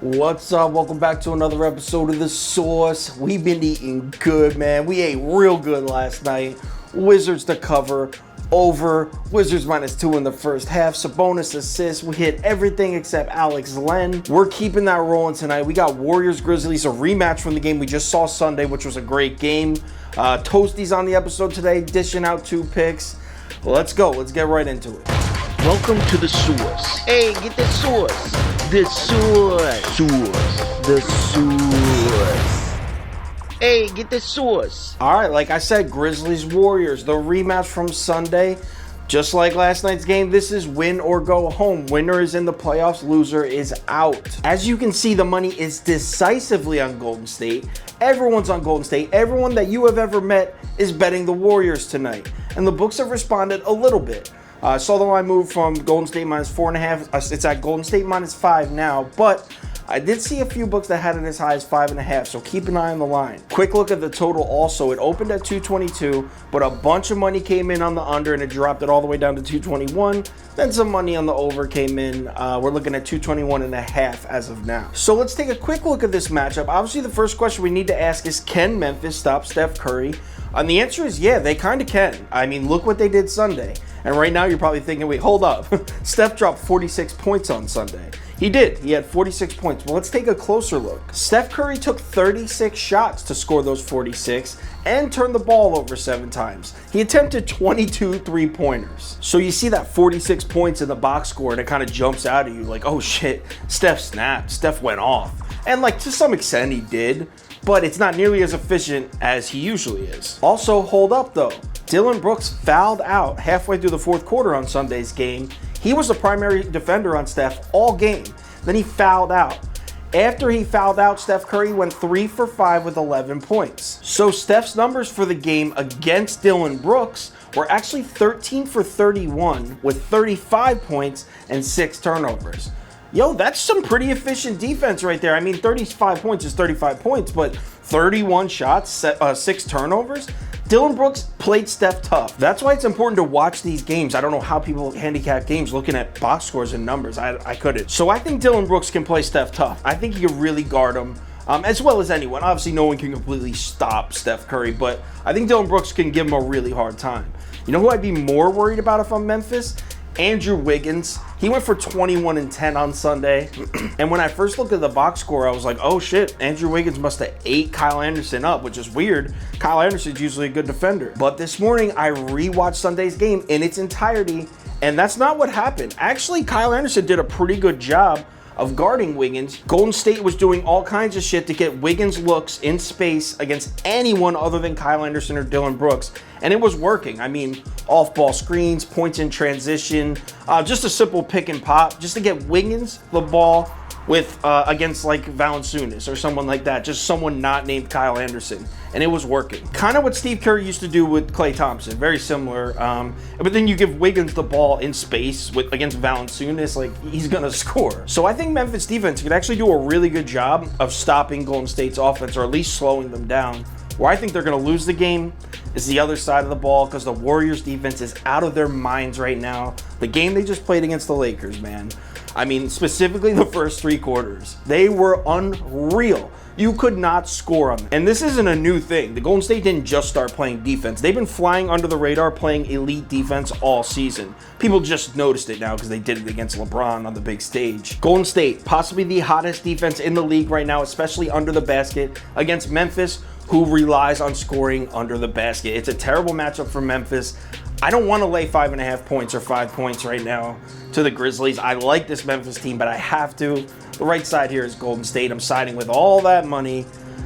What's up? Welcome back to another episode of The Sauce. We've been eating good, man. We ate real good last night. Wizards to cover, over. Wizards -2 in the first half. Sabonis assists. We hit everything except Alex Len. We're keeping that rolling tonight. We got Warriors Grizzlies, a rematch from the game we just saw Sunday, which was a great game. Toasty's on the episode today, dishing out 2 picks. Let's go. Let's get right into it. Welcome to The Sauce. Hey, get the sauce. The sauce. The sauce. Hey, get the sauce. All right, like I said, Grizzlies Warriors, the rematch from Sunday. Just like last night's game, this is win or go home. Winner is in the playoffs, loser is out. As you can see, the money is decisively on Golden State. Everyone's on Golden State. Everyone that you have ever met is betting the Warriors tonight. And the books have responded a little bit. I saw the line move from Golden State -4.5. It's at Golden State -5 now, but I did see a few books that had it as high as 5.5, so keep an eye on the line. Quick look at the total also. It opened at 222, but a bunch of money came in on the under and it dropped it all the way down to 221. Then some money on the over came in. We're looking at 221.5 as of now. So let's take a quick look at this matchup. Obviously, the first question we need to ask is, can Memphis stop Steph Curry? And the answer is yeah, they kind of can. I mean, look what they did Sunday. And right now you're probably thinking, wait, hold up. Steph dropped 46 points on Sunday. He did. He had 46 points. Well, let's take a closer look. Steph Curry took 36 shots to score those 46 and turned the ball over 7 times. He attempted 22 three-pointers. So you see that 46 points in the box score and it kind of jumps out at you like, oh shit, Steph snapped. Steph went off. And like to some extent he did, but it's not nearly as efficient as he usually is. Also, hold up though. Dillon Brooks fouled out halfway through the fourth quarter on Sunday's game. He was the primary defender on Steph all game. Then he fouled out. After he fouled out, Steph Curry went 3 for 5 with 11 points. So Steph's numbers for the game against Dillon Brooks were actually 13 for 31 with 35 points and 6 turnovers. Yo, that's some pretty efficient defense right there. I mean, 35 points is 35 points, but 31 shots, 6 turnovers. Dillon Brooks played Steph tough. That's why it's important to watch these games. I don't know how people handicap games looking at box scores and numbers. I couldn't. So I think Dillon Brooks can play Steph tough. I think he can really guard him, as well as anyone. Obviously, no one can completely stop Steph Curry, but I think Dillon Brooks can give him a really hard time. You know who I'd be more worried about if I'm Memphis? Andrew Wiggins. He went for 21 and 10 on Sunday. And when I first looked at the box score, I was like, oh shit, Andrew Wiggins must have ate Kyle Anderson up, which is weird. Kyle Anderson's usually a good defender. But this morning, I rewatched Sunday's game in its entirety, and that's not what happened. Actually, Kyle Anderson did a pretty good job of guarding Wiggins. Golden State was doing all kinds of shit to get Wiggins looks in space against anyone other than Kyle Anderson or Dillon Brooks, and it was working. I mean, off-ball screens, points in transition, just a simple pick and pop, just to get Wiggins the ball with against like Valanciunas or someone like that, just someone not named Kyle Anderson, and it was working. Kind of what Steve Kerr used to do with Klay Thompson, very similar. But then you give Wiggins the ball in space against Valanciunas, like he's gonna score. So I think Memphis defense could actually do a really good job of stopping Golden State's offense, or at least slowing them down. Where I think they're gonna lose the game is the other side of the ball, because the Warriors defense is out of their minds right now. The game they just played against the Lakers, man. I mean, specifically the first 3 quarters. They were unreal. You could not score on them. And this isn't a new thing. The Golden State didn't just start playing defense. They've been flying under the radar, playing elite defense all season. People just noticed it now because they did it against LeBron on the big stage. Golden State, possibly the hottest defense in the league right now, especially under the basket, against Memphis, who relies on scoring under the basket. It's a terrible matchup for Memphis. I don't want to lay 5.5 points or 5 points right now to the Grizzlies. I like this Memphis team, but I have to. The right side here is Golden State. I'm siding with all that money.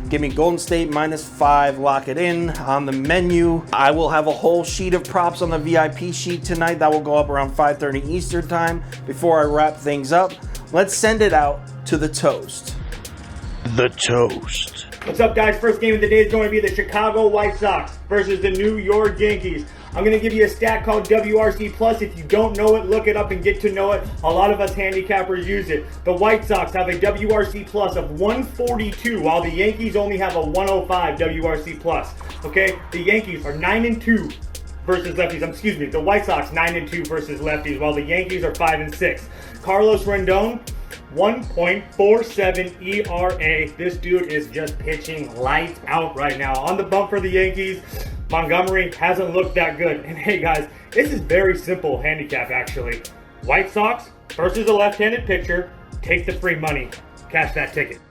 Give me Golden State -5, lock it in. On the menu, I will have a whole sheet of props on the VIP sheet tonight. That will go up around 5:30 Eastern time. Before I wrap things up, let's send it out to the toast. The toast. What's up, guys? First game of the day is going to be the Chicago White Sox versus the New York Yankees. I'm going to give you a stat called WRC+. If you don't know it, look it up and get to know it. A lot of us handicappers use it. The White Sox have a WRC+ of 142, while the Yankees only have a 105 WRC+. Okay? The Yankees are 9-2 versus lefties. The White Sox 9-2 versus lefties, while the Yankees are 5-6. Carlos Rendon 1.47 ERA. This dude is just pitching lights out right now. On the bump for the Yankees, Montgomery hasn't looked that good. And hey guys, this is very simple handicap actually. White Sox versus a left-handed pitcher. Take the free money. Cash that ticket.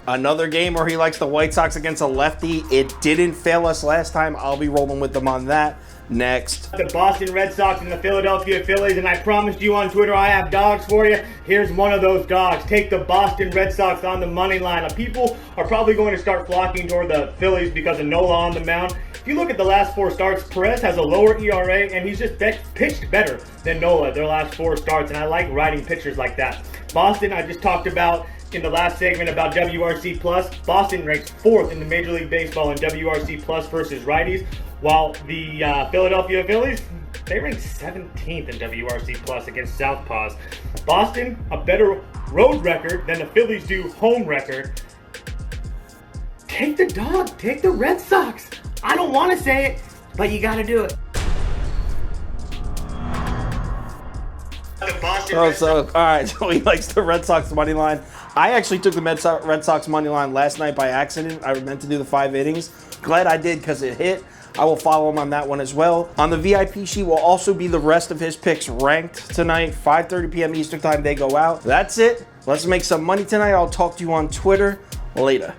Another game where he likes the White Sox against a lefty. It didn't fail us last time. I'll be rolling with them on that. Next. The Boston Red Sox and the Philadelphia Phillies, and I promised you on Twitter I have dogs for you. Here's one of those dogs. Take the Boston Red Sox on the money line. People are probably going to start flocking toward the Phillies because of Nola on the mound. If you look at the last 4 starts, Perez has a lower ERA, and he's just pitched better than Nola their last 4 starts, and I like riding pitchers like that. Boston, I just talked about in the last segment about WRC+. Boston ranks 4th in the Major League Baseball in WRC+ versus righties, while the Philadelphia Phillies, they rank 17th in WRC+ against southpaws. Boston, a better road record than the Phillies do home record. Take the dog, take the Red Sox. I don't want to say it, but you got to do it. All right, so he likes the Red Sox money line. I actually took the Red Sox money line last night by accident. I meant to do the 5 innings. Glad I did because it hit. I will follow him on that one as well. On the VIP sheet will also be the rest of his picks ranked tonight. 5:30 p.m. Eastern time, they go out. That's it. Let's make some money tonight. I'll talk to you on Twitter later.